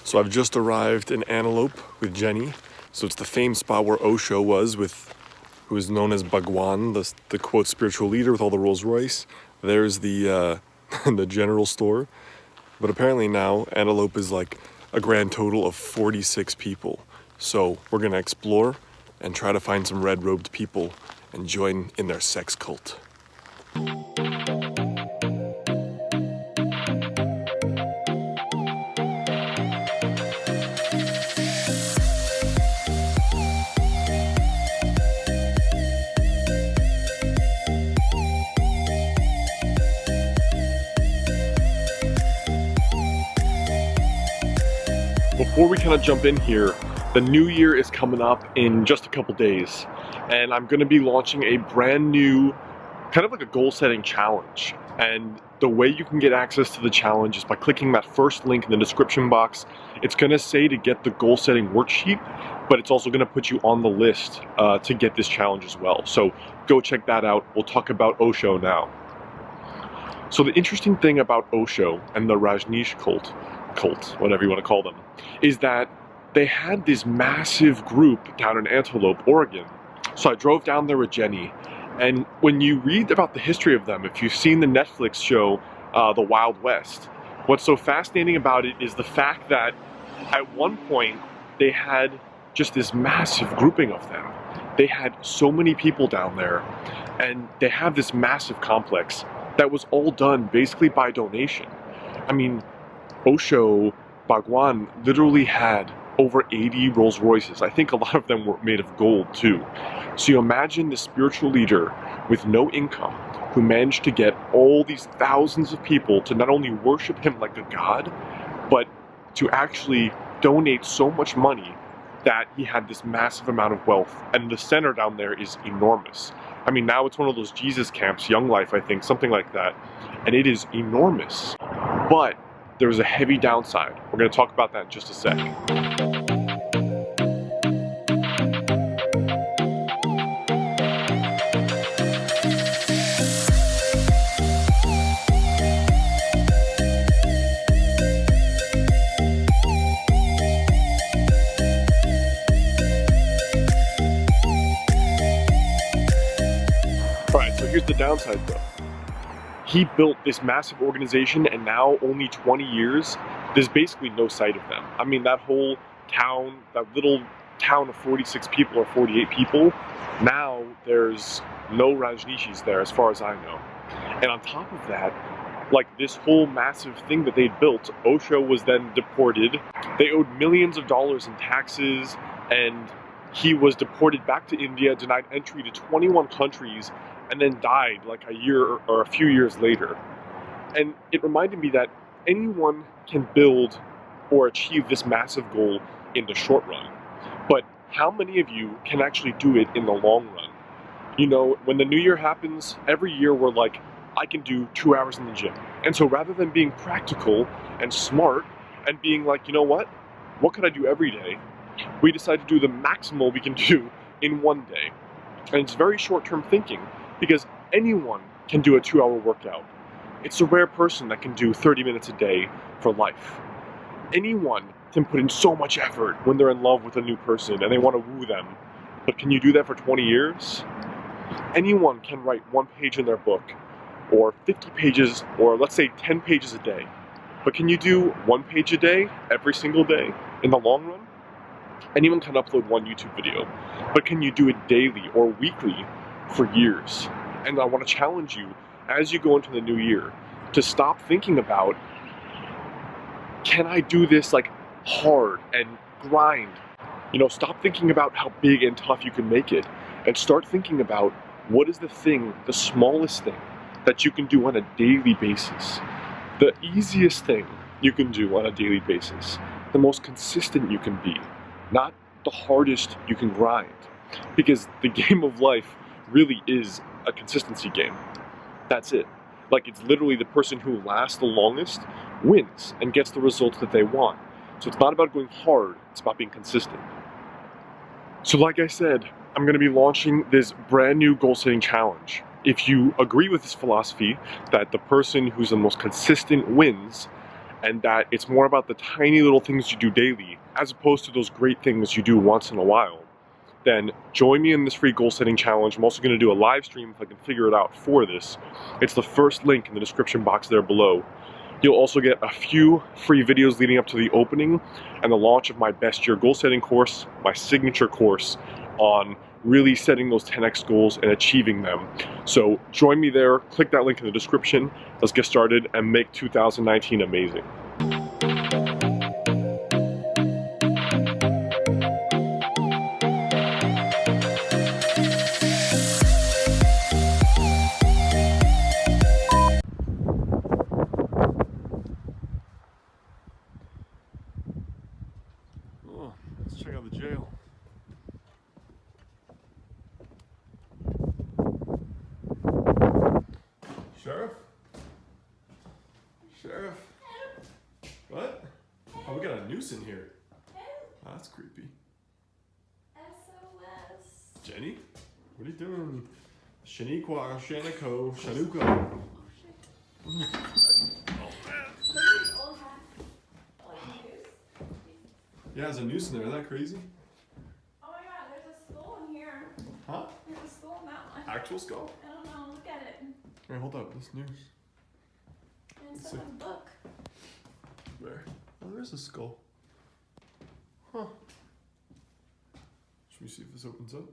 So I've just arrived in Antelope with Jenny. So it's the famed spot where Osho was, who is known as Bhagwan, the quote spiritual leader with all the Rolls Royce. There's the the general store. But apparently now Antelope is like a grand total of 46 people. So we're gonna explore and try to find some red-robed people and join in their sex cult. Before we kind of jump in here, the new year is coming up in just a couple days, and I'm going to be launching a brand new, kind of like a goal-setting challenge. And the way you can get access to the challenge is by clicking that first link in the description box. It's going to say to get the goal-setting worksheet, but it's also going to put you on the list to get this challenge as well. So go check that out. We'll talk about Osho now. So the interesting thing about Osho and the Rajneesh cult, whatever you want to call them, is that they had this massive group down in Antelope, Oregon. So I drove down there with Jenny, and when you read about the history of them, if you've seen the Netflix show, The Wild West, what's so fascinating about it is the fact that at one point they had just this massive grouping of them. They had so many people down there, and they have this massive complex that was all done basically by donation. I mean, Osho, Bhagwan literally had over 80 Rolls Royces. I think a lot of them were made of gold too. So you imagine the spiritual leader with no income who managed to get all these thousands of people to not only worship him like a god, but to actually donate so much money that he had this massive amount of wealth. And the center down there is enormous. I mean, now it's one of those Jesus camps, Young Life, I think, something like that. And it is enormous. But there's a heavy downside. We're going to talk about that in just a sec. Alright, so here's the downside though. He built this massive organization, and now only 20 years, there's basically no sight of them. I mean, that whole town, that little town of 46 people or 48 people, now there's no Rajneeshis there as far as I know. And on top of that, like this whole massive thing that they'd built, Osho was then deported. They owed millions of dollars in taxes, and he was deported back to India, denied entry to 21 countries, and then died like a year or a few years later. And it reminded me that anyone can build or achieve this massive goal in the short run. But how many of you can actually do it in the long run? You know, when the new year happens, every year we're like, I can do 2 hours in the gym. And so rather than being practical and smart and being like, you know what could I do every day? We decide to do the maximal we can do in one day. And it's very short-term thinking, because anyone can do a 2-hour workout. It's a rare person that can do 30 minutes a day for life. Anyone can put in so much effort when they're in love with a new person and they want to woo them. But can you do that for 20 years? Anyone can write 1 page in their book, or 50 pages, or let's say 10 pages a day. But can you do 1 page a day, every single day, in the long run? Anyone can upload 1 YouTube video. But can you do it daily or weekly for years? And I want to challenge you as you go into the new year to stop thinking about, can I do this like hard and grind? You know, stop thinking about how big and tough you can make it, and start thinking about what is the thing, the smallest thing that you can do on a daily basis, the easiest thing you can do on a daily basis, the most consistent you can be, not the hardest you can grind. Because the game of life really is a consistency game. That's it. Like, it's literally the person who lasts the longest wins and gets the results that they want. So it's not about going hard, it's about being consistent. So like I said, I'm going to be launching this brand new goal-setting challenge. If you agree with this philosophy that the person who's the most consistent wins, and that it's more about the tiny little things you do daily as opposed to those great things you do once in a while, then join me in this free goal setting challenge. I'm also going to do a live stream if I can figure it out for this. It's the first link in the description box there below. You'll also get a few free videos leading up to the opening and the launch of my best year goal setting course, my signature course on really setting those 10x goals and achieving them. So join me there, click that link in the description. Let's get started and make 2019 amazing. Oh, let's check out the jail. Sheriff? Sheriff? What? Oh, we got a noose in here. Oh, that's creepy. SOS. Jenny? What are you doing? Shaniqua, Shaniko, Shanuka. Oh shit. Yeah, there's a noose in there. Isn't that crazy? Oh my god, there's a skull in here. Huh? There's a skull in that one. Actual skull? I don't know, look at it. Here, hold up. This noose. In Let's someone's book. Where? Oh, there's a skull. Huh. Should we see if this opens up?